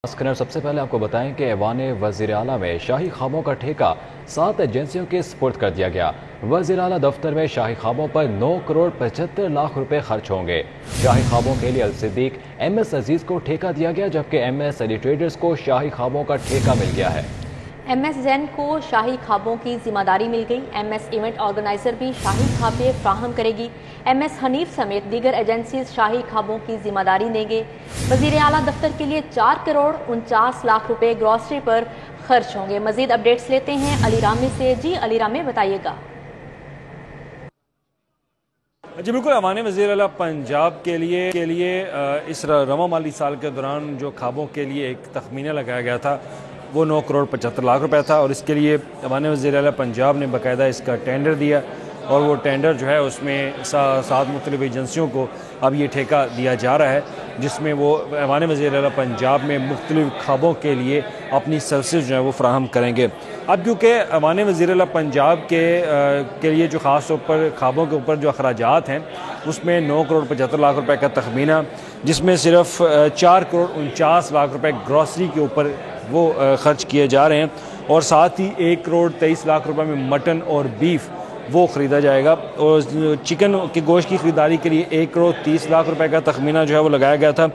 سب سے پہلے آپ کو بتائیں کہ ایوان وزیر اعلیٰ میں شاہی خوابوں کا ٹھیکہ 7 ایجنسیوں کے سپرد کر دیا گیا۔ وزیر اعلیٰ دفتر میں شاہی خوابوں پر 9 کروڑ 75 لاکھ روپے خرچ ہوں گے۔ شاہی خوابوں کے لیے الصدیق ایم ایس عزیز کو ٹھیکہ دیا گیا، جبکہ ایم ایس علی ٹریڈرز کو شاہی خوابوں کا ٹھیکہ مل گیا ہے۔ ایم ایس زین کو شاہی خوابوں کی ذمہ داری مل گئی۔ ایم ایس ایونٹ آرگنائزر بھی شاہی خوابیں فراہم کرے گی۔ ایم ایس حنیف سمیت دیگر ایجنسیز شاہی خوابوں کی ذمہ داری دیں گے۔ وزیر اعلیٰ دفتر کے لیے 4 کروڑ 49 لاکھ روپے گروسری پر خرچ ہوں گے۔ مزید اپڈیٹس لیتے ہیں علی رامے سے۔ جی علی رامے، بتائیے گا۔ جی بالکل، ایوان وزیر اعلیٰ پنجاب کے لیے اس رواں مالی سال کے دوران جو خوابوں کے لیے ایک تخمینہ لگایا گیا تھا وہ 9 کروڑ 75 لاکھ روپے تھا، اور اس کے لیے ایوان وزیر اعلیٰ پنجاب نے باقاعدہ اس کا ٹینڈر دیا، اور وہ ٹینڈر جو ہے اس میں 7 مختلف ایجنسیوں کو اب یہ ٹھیکہ دیا جا رہا ہے، جس میں وہ ایوان وزیر اعلیٰ پنجاب میں مختلف خوابوں کے لیے اپنی سروسز جو ہے وہ فراہم کریں گے۔ اب کیونکہ ایوان وزیر اعلیٰ پنجاب کے لیے جو خاص طور پر خوابوں کے اوپر جو اخراجات ہیں اس میں 9 کروڑ 75 لاکھ روپے کا تخمینہ، جس میں صرف 4 کروڑ 49 لاکھ روپے گروسری کے اوپر وہ خرچ کیے جا رہے ہیں، اور ساتھ ہی 1 کروڑ 23 لاکھ روپے میں مٹن اور بیف وہ خریدا جائے گا، اور چکن کے گوشت کی خریداری کے لیے 1 کروڑ 30 لاکھ روپے کا تخمینہ جو ہے وہ لگایا گیا تھا۔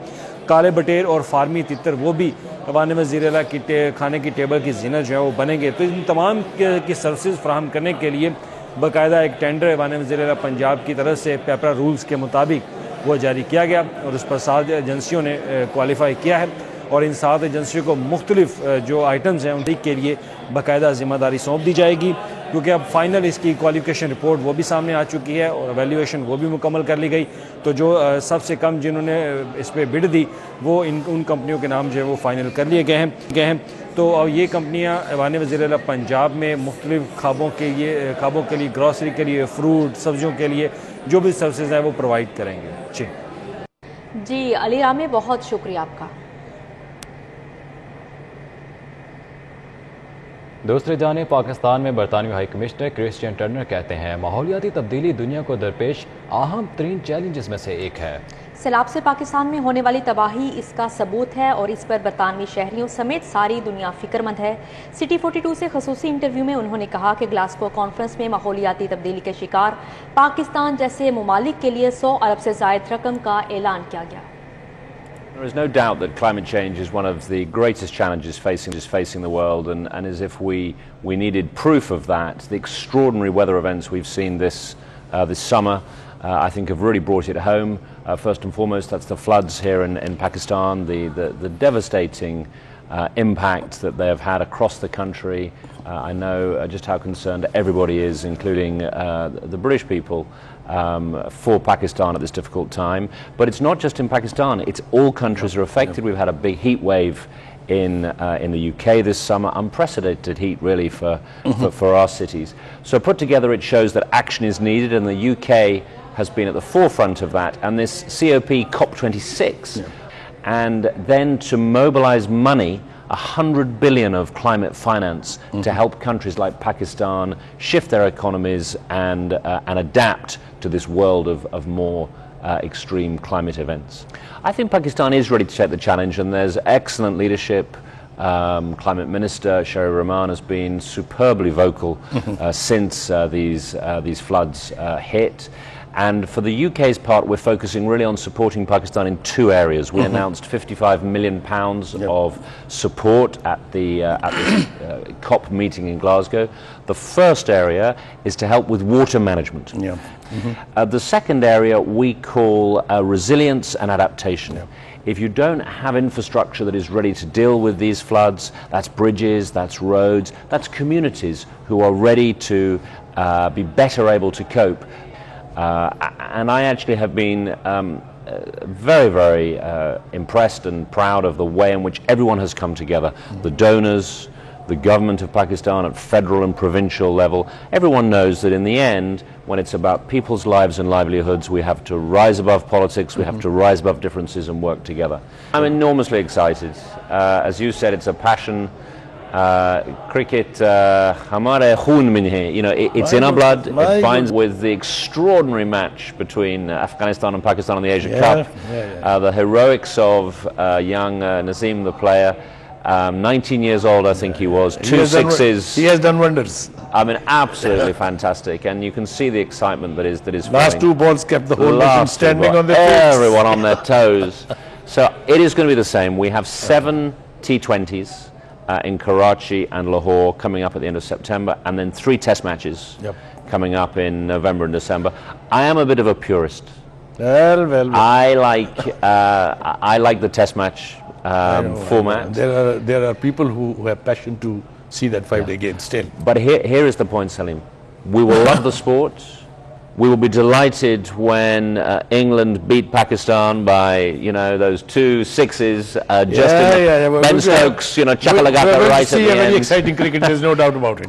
کالے بٹیر اور فارمی تتر وہ بھی ایوان وزیر اعلیٰ کی کھانے کی ٹیبل کی زینت جو ہے وہ بنیں گے۔ تو ان تمام کی سروسز فراہم کرنے کے لیے باقاعدہ ایک ٹینڈر ایوان وزیر اعلیٰ پنجاب کی طرف سے پیپرا رولز کے مطابق وہ جاری کیا گیا، اور اس پر 7 ایجنسیوں نے کوالیفائی کیا ہے، اور ان 7 ایجنسیوں کو مختلف جو آئٹمز ہیں ان کے لیے باقاعدہ ذمہ داری سونپ دی جائے گی، کیونکہ اب فائنل اس کی کوالیفیکیشن رپورٹ وہ بھی سامنے آ چکی ہے، اور ایویلیویشن وہ بھی مکمل کر لی گئی۔ تو جو سب سے کم جنہوں نے اس پہ بڈ دی وہ ان کمپنیوں کے نام جو ہے وہ فائنل کر لیے گئے ہیں۔ تو یہ کمپنیاں ایوان وزیر اعلیٰ پنجاب میں مختلف خوابوں کے لیے گروسری کے لیے، فروٹ سبزیوں کے لیے جو بھی سروسز ہیں وہ پرووائڈ کریں گے۔ جی علی رامے، بہت شکریہ آپ کا۔ دوسری جانب پاکستان میں برطانوی ہائی کمشنر کرسچین ٹرنر کہتے ہیں ماحولیاتی تبدیلی دنیا کو درپیش اہم ترین چیلنجز میں سے ایک ہے۔ سیلاب سے پاکستان میں ہونے والی تباہی اس کا ثبوت ہے، اور اس پر برطانوی شہریوں سمیت ساری دنیا فکر مند ہے۔ سٹی 42 سے خصوصی انٹرویو میں انہوں نے کہا کہ گلاسگو کانفرنس میں ماحولیاتی تبدیلی کے شکار پاکستان جیسے ممالک کے لیے 100 ارب سے زائد رقم کا اعلان کیا گیا۔ There is no doubt that climate change is one of the greatest challenges facing the world, and as if we needed proof of that, the extraordinary weather events we've seen this summer I think have really brought it home. First and foremost, that's the floods here in Pakistan, the devastating impact that they have had across the country. I know just how concerned everybody is, including the British people, for Pakistan at this difficult time. But it's not just in Pakistan, it's all countries are affected. We've had a big heat wave in the UK this summer, unprecedented heat really for our cities. So put together it shows that action is needed, and the UK has been at the forefront of that, and this COP COP26 and then to mobilize money, 100 billion of climate finance to help countries like Pakistan shift their economies and adapt to this world of more extreme climate events. I think Pakistan is ready to take the challenge, and there's excellent leadership. Climate Minister Sherry Rahman has been superbly vocal since these floods hit. And for the UK's part, we're focusing really on supporting Pakistan in 2 areas. We announced £55 million of support at the COP meeting in Glasgow. The first area is to help with water management. The second area we call resilience and adaptation. If you don't have infrastructure that is ready to deal with these floods, that's bridges, that's roads, that's communities who are ready to be better able to cope. And I actually have been very, very impressed and proud of the way in which everyone has come together. The donors, the government of Pakistan at federal and provincial level. Everyone knows that in the end, when it's about people's lives and livelihoods, we have to rise above politics, we have to rise above differences and work together. I'm enormously excited. As you said, it's a passion Cricket, hamare khoon mein hai. You know, it's in our blood. It binds with the extraordinary match between Afghanistan and Pakistan on the Asia Cup. The heroics of young Naseem, the player, 19 years old, I think he was. Two sixes. He has done wonders. I mean, absolutely fantastic, and you can see the excitement that is last two balls kept the whole nation standing on their feet. Everyone on their toes. So it is going to be the same. We have 7 T20s in Karachi and Lahore coming up at the end of September, and then 3 test matches coming up in November and December. I am a bit of a purist. Well. I like the test match format. There are people who have passion to see that 5-day game still. But here is the point, Salim. We will love the sport. We will be delighted when England beat Pakistan by, you know, those 2 sixes. Ben Stokes, you know, Chakalagata right at the end. See a very exciting cricket, there's no doubt about it.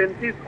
33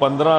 15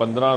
15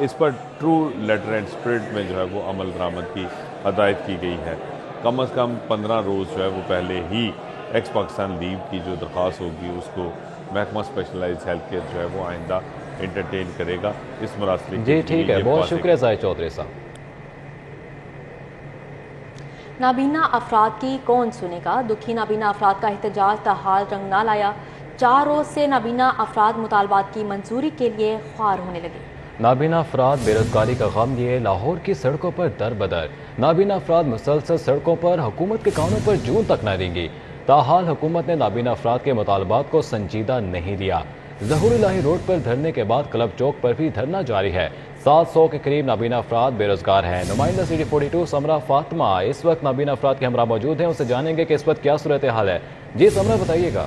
اس پر true letter and spirit میں جو ہے وہ عمل درآمد کی ہدایت کی گئی ہے. کم از کم 15 روز جو ہے وہ پہلے ہی ایکس پاکستان لیو کی جو درخواست ہوگی اس کو محکمہ اسپیشلائز ہیلتھ کیئر جو ہے وہ آئندہ انٹرٹین کرے گا. اس مراسلے جی ٹھیک ہے، بہت شکریہ زاہد چودھری صاحب. نابینا افراد کی کون سنے گا؟ دکھی نابینا افراد کا احتجاج تاحال رنگ نہ لایا. 4 روز سے نابینا افراد مطالبات کی منظوری کے لیے خوار ہونے لگے. نابینا افراد بے روزگاری کا غم لیے لاہور کی سڑکوں پر در بدر. نابینا افراد مسلسل سڑکوں پر حکومت کے کانوں پر جون تک نہ دیں گی. تاحال حکومت نے نابینا افراد کے مطالبات کو سنجیدہ نہیں لیا. ظہور الہی روڈ پر دھرنے کے بعد کلب چوک پر بھی دھرنا جاری ہے. 700 کے قریب نابینا افراد بے روزگار ہیں. نمائندہ CD 42 سمرہ فاطمہ اس وقت نابینا افراد کے ہمراہ موجود ہیں، اسے جانیں گے کہ اس وقت کیا صورتحال ہے. جی سمرہ بتائیے گا.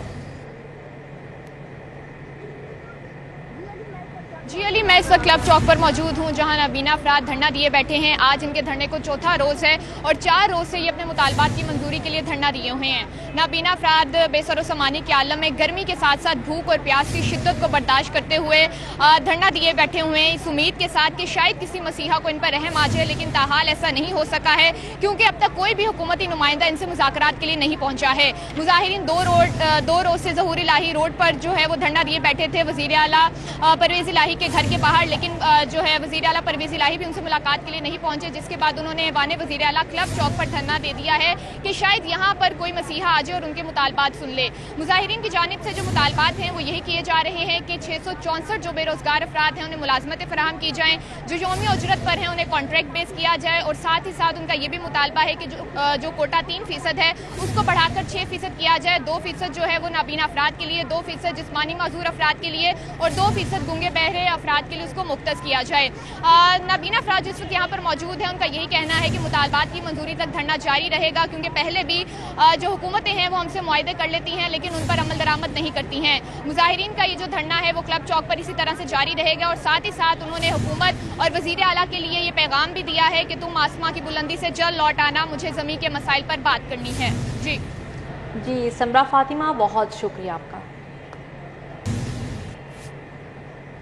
جی علی، میں اس وقت کلب چوک پر موجود ہوں جہاں نابینا افراد دھرنا دیے بیٹھے ہیں. آج ان کے دھرنے کو 4تھا روز ہے اور 4 روز سے یہ اپنے مطالبات کی منظوری کے لیے دھرنا دیے ہوئے ہیں. نابینا افراد بے سر و سامانی کے عالم میں گرمی کے ساتھ ساتھ بھوک اور پیاس کی شدت کو برداشت کرتے ہوئے دھرنا دیے بیٹھے ہوئے ہیں، اس امید کے ساتھ کہ شاید کسی مسیحا کو ان پر رحم آ جائے، لیکن تاحال ایسا نہیں ہو سکا ہے کیونکہ اب تک کوئی بھی حکومتی نمائندہ ان سے مذاکرات کے لیے نہیں پہنچا ہے. مظاہرین 2 روز سے ظہور الہی روڈ پر جو ہے وہ دھرنا دیے بیٹھے تھے وزیر اعلیٰ پرویز الہی کے گھر کے باہر، لیکن جو ہے وزیر اعلیٰ پرویز الہی بھی ان سے ملاقات کے لیے نہیں پہنچے، جس کے بعد انہوں نے ایوان وزیر اعلیٰ کلب چوک پر دھرنا دے دیا ہے کہ شاید یہاں پر کوئی مسیحا آ جائے اور ان کے مطالبات سن لے. مظاہرین کی جانب سے جو مطالبات ہیں وہ یہی کیے جا رہے ہیں کہ 664 جو بے روزگار افراد ہیں انہیں ملازمتیں فراہم کی جائیں، جو یومی اجرت پر ہیں انہیں کانٹریکٹ بیس کیا جائے، اور ساتھ ہی ساتھ ان کا یہ بھی مطالبہ ہے کہ جو کوٹا 3% ہے اس کو بڑھا کر 6% کیا جائے. 2% جو ہے وہ نابینا افراد کے لیے، 2% جسمانی معذور افراد کے لیے اور 2% گونگے بہرے افراد کے لیے اس کو مختص کیا جائے. نابینا افراد جس وقت یہاں پر موجود ہیں ان کا یہی کہنا ہے کہ مطالبات کی منظوری تک دھرنا جاری رہے گا، کیونکہ پہلے بھی جو حکومتیں ہیں وہ ہم سے معاہدے کر لیتی ہیں لیکن ان پر عمل درآمد نہیں کرتی ہیں. مظاہرین کا یہ جو دھرنا ہے وہ کلب چوک پر اسی طرح سے جاری رہے گا، اور ساتھ ہی ساتھ انہوں نے حکومت اور وزیر اعلیٰ کے لیے یہ پیغام بھی دیا ہے کہ تم آسماں کی بلندی سے جل لوٹ آنا، مجھے زمین کے مسائل پر بات کرنی ہے. جی سمرہ فاطمہ، بہت شکریہ آپ کا.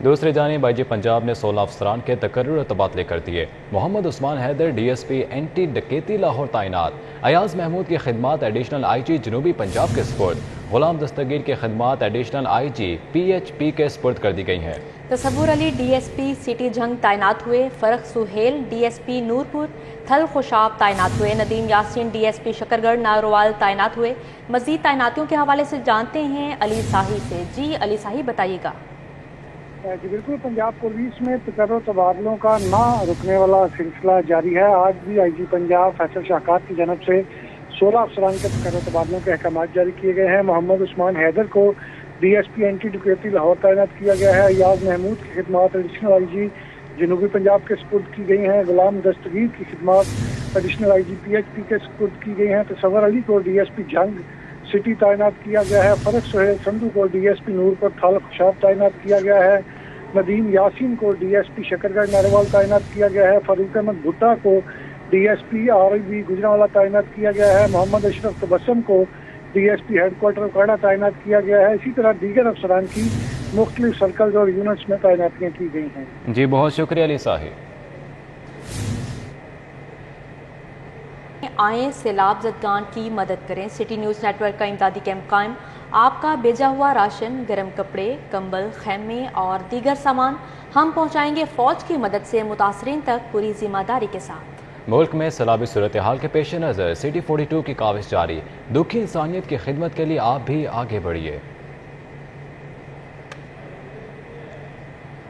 دوسری جانب IG پنجاب نے 16 افسران کے تقرر تبادلے کر دیے. محمد عثمان حیدر DSP اینٹی ڈکیتی لاہور تعینات. ایاز محمود کی خدمات ایڈیشنل IG جنوبی پنجاب کے سپرد. غلام دستگیر کی خدمات ایڈیشنل IG PHP کے سپرد کر دی گئی ہیں. تصور علی DSP سٹی جھنگ تعینات ہوئے. فرق سہیل DSP نورپور تھل خوشاب تعینات ہوئے. ندیم یاسین DSP شکرگڑھ ناروال تعینات ہوئے. مزید تعیناتیوں کے حوالے سے جانتے ہیں علی ساہی سے. جی علی ساہی بتائیے گا. جی بالکل، پنجاب پولیس میں تقرر تبادلوں کا نہ رکنے والا سلسلہ جاری ہے. آج بھی IG پنجاب فیصل شاہکار کی جانب سے 16 افسران کے تقرر تبادلوں کے احکامات جاری کیے گئے ہیں. محمد عثمان حیدر کو DSP اینٹی ڈکیتی لاہور تعینات کیا گیا ہے. ایاز محمود کی خدمات ایڈیشنل IG جنوبی پنجاب کے سپرد کی گئی ہیں. غلام دستگیر کی خدمات ایڈیشنل IG PHP کے سپرد کی گئی ہیں. تصور علی کو DSP جنگ سٹی تعینات کیا گیا ہے. فرق سہیل سندھو کو DSP نور پر تھل خوشاب تعینات کیا گیا ہے. ندیم یاسین کو DSP شکرگڑھ ناروال تعینات کیا گیا ہے. فاروق احمد بھٹا کو DSP RIB گجرانوالہ تعینات کیا گیا ہے. محمد اشرف تبسم کو DSP ہیڈ کوارٹر اکاڑا تعینات کیا گیا ہے. اسی طرح دیگر افسران کی مختلف سرکلز اور یونٹس میں تعیناتیاں کی گئی ہیں. جی بہت شکریہ علی صاحب. آئیں سیلاب زدگان کی مدد کریں. سٹی نیوز نیٹ ورک کا امدادی کیمپ قائم. آپ کا بھیجا ہوا راشن، گرم کپڑے، کمبل، خیمے اور دیگر سامان ہم پہنچائیں گے فوج کی مدد سے متاثرین تک پوری ذمہ داری کے ساتھ. ملک میں سیلابی صورتحال کے پیش نظر CD 42 کی کاوش جاری. دکھی انسانیت کی خدمت کے لیے آپ بھی آگے بڑھیے.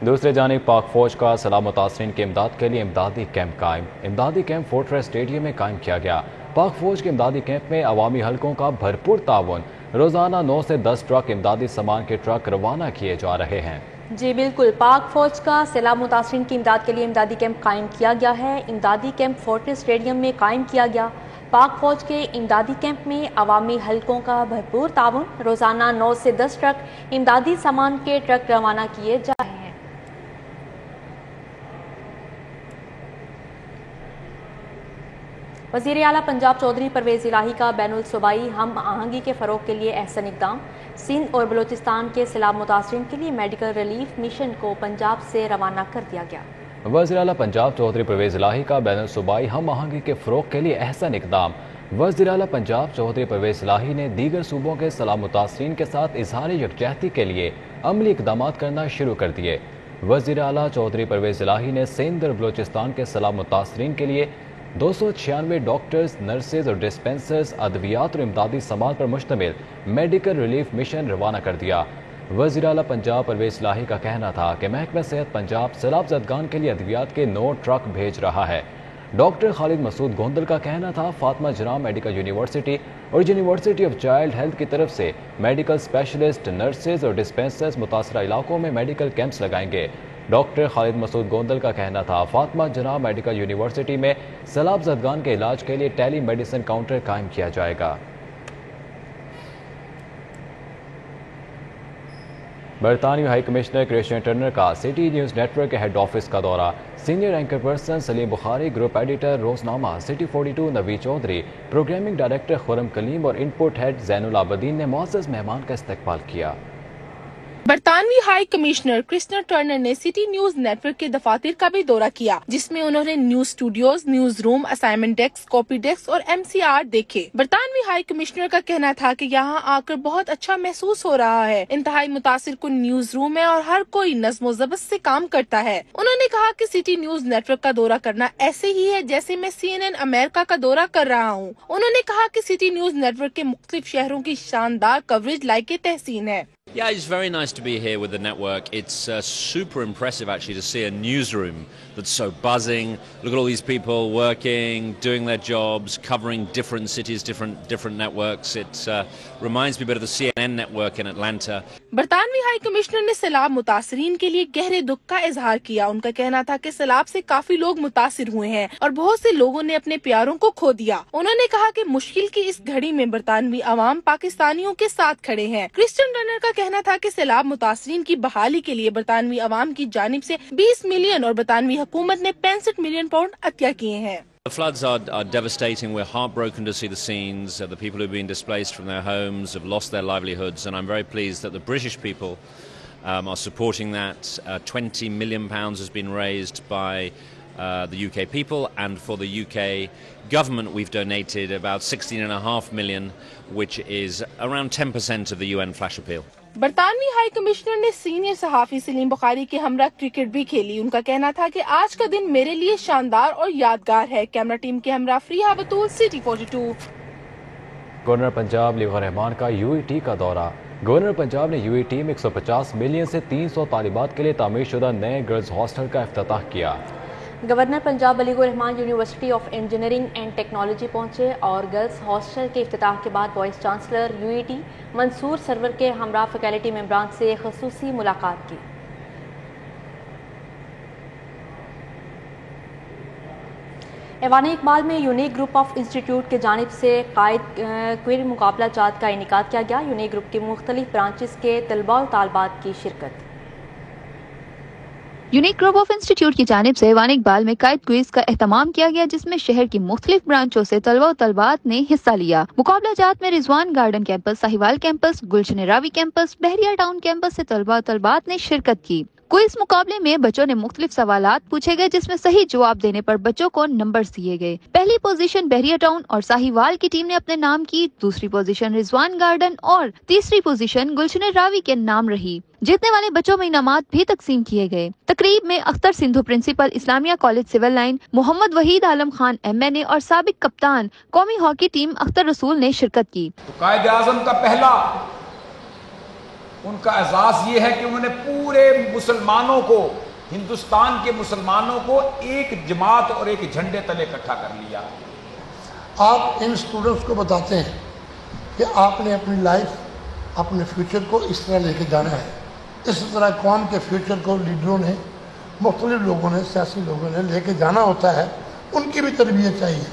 دوسرے جانب پاک فوج کا سیلاب متاثرین کی امداد کے لیے امدادی کیمپ قائم. امدادی کیمپ فورٹریس اسٹیڈیم میں قائم کیا گیا. پاک فوج کے امدادی کیمپ میں عوامی حلقوں کا بھرپور تعاون. روزانہ 9 سے 10 ٹرک امدادی سامان کے ٹرک روانہ کیے جا رہے ہیں. جی بالکل، پاک فوج کا سیلاب متاثرین کی امداد کے لیے امدادی کیمپ قائم کیا گیا ہے. امدادی کیمپ فورٹریس اسٹیڈیم میں قائم کیا گیا. پاک فوج کے امدادی کیمپ میں عوامی حلقوں کا بھرپور تعاون. روزانہ 9 سے 10 ٹرک امدادی سامان کے ٹرک روانہ کیے جا رہے ہیں. وزیر اعلیٰ پنجاب چودھری پرویز الہی کا بین الصوبائی ہم آہنگی کے فروغ کے لیے احسن اقدام. سندھ اور بلوچستان کے سیلاب متاثرین کے لیے میڈیکل ریلیف مشن کو پنجاب سے روانہ کر دیا گیا. وزیر اعلیٰ پنجاب چودھری پرویز الہی کا بین الصوبائی ہم آہنگی کے فروغ کے لیے احسن اقدام۔ وزیر اعلیٰ پنجاب چودھری پرویز الہی نے دیگر صوبوں کے سیلاب متاثرین کے ساتھ اظہار یکجہتی کے لیے عملی اقدامات کرنا شروع کر دیے۔ وزیر اعلیٰ چودھری پرویز الہی نے سندھ اور بلوچستان کے سیلاب متاثرین کے لیے 296 ڈاکٹرز، نرسز اور ڈسپنسرز، ادویات اور امدادی سامان پر مشتمل میڈیکل ریلیف مشن روانہ کر دیا۔ وزیر اعلیٰ پنجاب پرویز الہی کا کہنا تھا کہ محکمہ صحت پنجاب سیلاب زدگان کے لیے ادویات کے 9 ٹرک بھیج رہا ہے۔ ڈاکٹر خالد مسعود گوندل کا کہنا تھا فاطمہ جناح میڈیکل یونیورسٹی اور یونیورسٹی آف چائلڈ ہیلتھ کی طرف سے میڈیکل اسپیشلسٹ، نرسز اور ڈسپنسرز متاثرہ علاقوں میں میڈیکل کیمپس لگائیں گے۔ ڈاکٹر خالد مسعود گوندل کا کہنا تھا فاطمہ جناح میڈیکل یونیورسٹی میں سیلاب زدگان کے علاج کے لیے ٹیلی میڈیسن کاؤنٹر قائم کیا جائے گا۔ برطانوی ہائی کمشنر کرسچن ٹرنر کا سٹی نیوز نیٹ ورک کے ہیڈ آفس کا دورہ۔ سینئر اینکر پرسن سلیم بخاری، گروپ ایڈیٹر روزنامہ سٹی 42 نوید چودھری، پروگرامنگ ڈائریکٹر خرم کلیم اور ان پٹ ہیڈ زین العابدین نے معزز مہمان کا استقبال کیا۔ برطانوی ہائی کمشنر کرسچن ٹرنر نے سٹی نیوز نیٹ ورک کے دفاتر کا بھی دورہ کیا، جس میں انہوں نے news studios, news room, assignment desk, copy desk اور MCR دیکھے۔ برطانوی ہائی کمشنر کا کہنا تھا کہ یہاں آ کر بہت اچھا محسوس ہو رہا ہے، انتہائی متاثر کن نیوز روم ہے اور ہر کوئی نظم و ضبط سے کام کرتا ہے۔ انہوں نے کہا کہ سٹی نیوز نیٹ ورک کا دورہ کرنا ایسے ہی ہے جیسے میں CNN امریکہ کا دورہ کر رہا ہوں۔ انہوں نے کہا کہ سٹی نیوز نیٹ ورک کے مختلف شہروں کی شاندار کوریج لائق تحسین ہے۔ Yeah, it's very nice to be here with the network. It's super impressive actually to see a newsroom that's so buzzing. Look at all these people working, doing their jobs, covering different cities, different networks. It reminds me a bit of the CNN network in Atlanta. برطانوی high commissioner نے سیلاب متاثرین کے لیے گہرے دکھ کا اظہار کیا۔ ان کا کہنا تھا کہ سیلاب سے کافی لوگ متاثر ہوئے ہیں اور بہت سے لوگوں نے اپنے پیاروں کو کھو دیا۔ انہوں نے کہا کہ مشکل کی اس گھڑی میں برطانوی عوام پاکستانیوں کے ساتھ کھڑے ہیں۔ کرسچن ٹرنر کا کہنا تھا کہ سیلاب متاثرین کی بحالی کے لیے برطانوی عوام کی جانب سے 20 ملین اور برطانوی حکومت نے 65 ملین پاؤنڈ عطیہ کیے ہیں۔ The floods are devastating. We're heartbroken to see the scenes. The people who've been displaced from their homes have lost their livelihoods, and I'm very pleased that the British people are supporting that. £20 million has been raised by the UK people, and for the UK government we've donated about 16.5 million, which is around 10% of the UN flash appeal. برطانوی high commissioner نے senior صحافی سلیم بخاری کے ہمراہ cricket بھی کھیلی۔ ان کا کہنا تھا کہ آج کا دن میرے لیے شاندار اور یادگار ہے۔ کیمرہ ٹیم کے ہمراہ فریحہ بطول، سٹی 42۔ گورنر پنجاب لیاقت الرحمان کا UET کا دورہ۔ گورنر پنجاب نے UET میں 150 ملین سے 300 طالبات کے لیے تعمیر شدہ نئے گرلز ہاسٹل کا افتتاح کیا۔ Governor Punjab Aligarh Rahman university of engineering and technology پہنچے اور گرلز ہاسٹل کے افتتاح کے بعد vice chancellor UET Mansoor Sarwar کے ہمراہ فیکلٹی ممبران سے خصوصی ملاقات کی۔ ایوان اقبال میں یونیک گروپ آف انسٹیٹیوٹ کی جانب سے قائد کوئر مقابلہ جات کا انعقاد کیا گیا۔ یونیک گروپ کی مختلف برانچز کے طلباء و طالبات کی شرکت۔ یونیک گروپ آف انسٹیٹیوٹ کی جانب سے ایوان اقبال میں قائد کوئز کا اہتمام کیا گیا، جس میں شہر کی مختلف برانچوں سے طلباء و طالبات نے حصہ لیا۔ مقابلہ جات میں رضوان گارڈن کیمپس، ساہیوال کیمپس، گلشن راوی کیمپس، بحریہ ٹاؤن کیمپس سے طلباء و طالبات نے شرکت کی۔ کوئز مقابلے میں بچوں نے مختلف سوالات پوچھے گئے، جس میں صحیح جواب دینے پر بچوں کو نمبرز دیے گئے۔ پہلی پوزیشن بحریہ ٹاؤن اور ساہیوال کی ٹیم نے اپنے نام کی، دوسری پوزیشن رضوان گارڈن اور تیسری پوزیشن گلشن راوی کے نام رہی۔ جیتنے والے بچوں میں انعامات بھی تقسیم کیے گئے۔ تقریب میں اختر سندھو پرنسپل اسلامیہ کالج سول لائن، محمد وحید عالم خان MNA اور سابق کپتان قومی ہاکی ٹیم اختر رسول نے شرکت کی۔ قائد اعظم کا پہلا ان کا اعزاز یہ ہے کہ انہوں نے پورے مسلمانوں کو، ہندوستان کے مسلمانوں کو ایک جماعت اور ایک جھنڈے تلے اکٹھا کر لیا۔ آپ ان اسٹوڈنٹس کو بتاتے ہیں کہ آپ نے اپنی لائف، اپنے فیوچر کو اس طرح لے کے جانا ہے۔ اس طرح قوم کے فیوچر کو لیڈروں نے، مختلف لوگوں نے، سیاسی لوگوں نے لے کے جانا ہوتا ہے، ان کی بھی تربیت چاہیے۔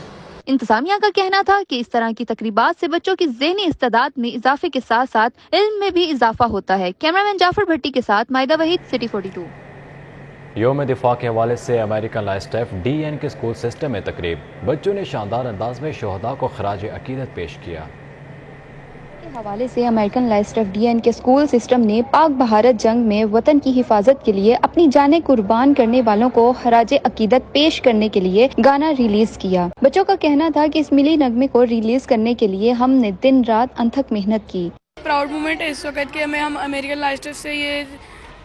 انتظامیہ کا کہنا تھا کہ اس طرح کی تقریبات سے بچوں کی ذہنی استعداد میں اضافے کے ساتھ ساتھ علم میں بھی اضافہ ہوتا ہے۔ کیمرامین جعفر بھٹی کے ساتھ مائدہ وحید، سٹی 42۔ یوم دفاع کے حوالے سے امریکن لا اسٹیف DN کے اسکول سسٹم میں تقریب۔ بچوں نے شاندار انداز میں شہداء کو خراج عقیدت پیش کیا۔ حوالے سے امریکن لائسٹ آف ڈی این کے اسکول سسٹم نے پاک بھارت جنگ میں وطن کی حفاظت کے لیے اپنی جانیں قربان کرنے والوں کو خراج عقیدت پیش کرنے کے لیے گانا ریلیز کیا۔ بچوں کا کہنا تھا کہ اس ملی نغمے کو ریلیز کرنے کے لیے ہم نے دن رات انتھک محنت کی۔ پراؤڈ مومنٹ ہے اس وقت کہ ہم امریکن لائسٹس سے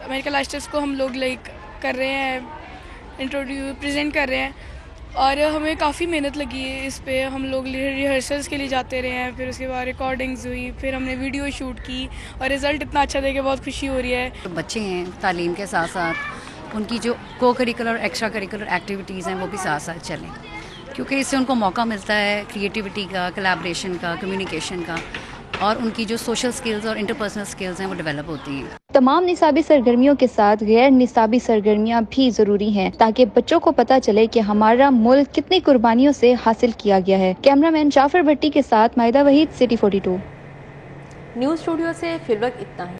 امریکن لائسٹس کو ہم لوگ کر رہے ہیں، پریزنٹ کر رہے ہیں، اور ہمیں کافی محنت لگی ہے اس پہ۔ ہم لوگ ریہرسلس کے لیے جاتے رہے ہیں، پھر اس کے بعد ریکارڈنگز ہوئی، پھر ہم نے ویڈیو شوٹ کی، اور رزلٹ اتنا اچھا دے کے بہت خوشی ہو رہی ہے۔ بچے ہیں، تعلیم کے ساتھ ساتھ ان کی جو کو کریکولر اور ایکسٹرا کریکولر ایکٹیویٹیز ہیں وہ بھی ساتھ ساتھ چلیں، کیونکہ اس سے ان کو موقع ملتا ہے کریٹیوٹی کا، کلیبریشن کا، کمیونیکیشن کا، اور ان کی جو سوشل سکلز اور انٹرپرسنل سکلز ہیں وہ ڈیولپ ہوتی ہیں۔ تمام نصابی سرگرمیوں کے ساتھ غیر نصابی سرگرمیاں بھی ضروری ہیں تاکہ بچوں کو پتہ چلے کہ ہمارا ملک کتنی قربانیوں سے حاصل کیا گیا ہے۔ کیمرہ مین جعفر بھٹی کے ساتھ مائدہ وحید، سٹی 42۔ نیوز اسٹوڈیو سے فی الوقت اتنا ہے۔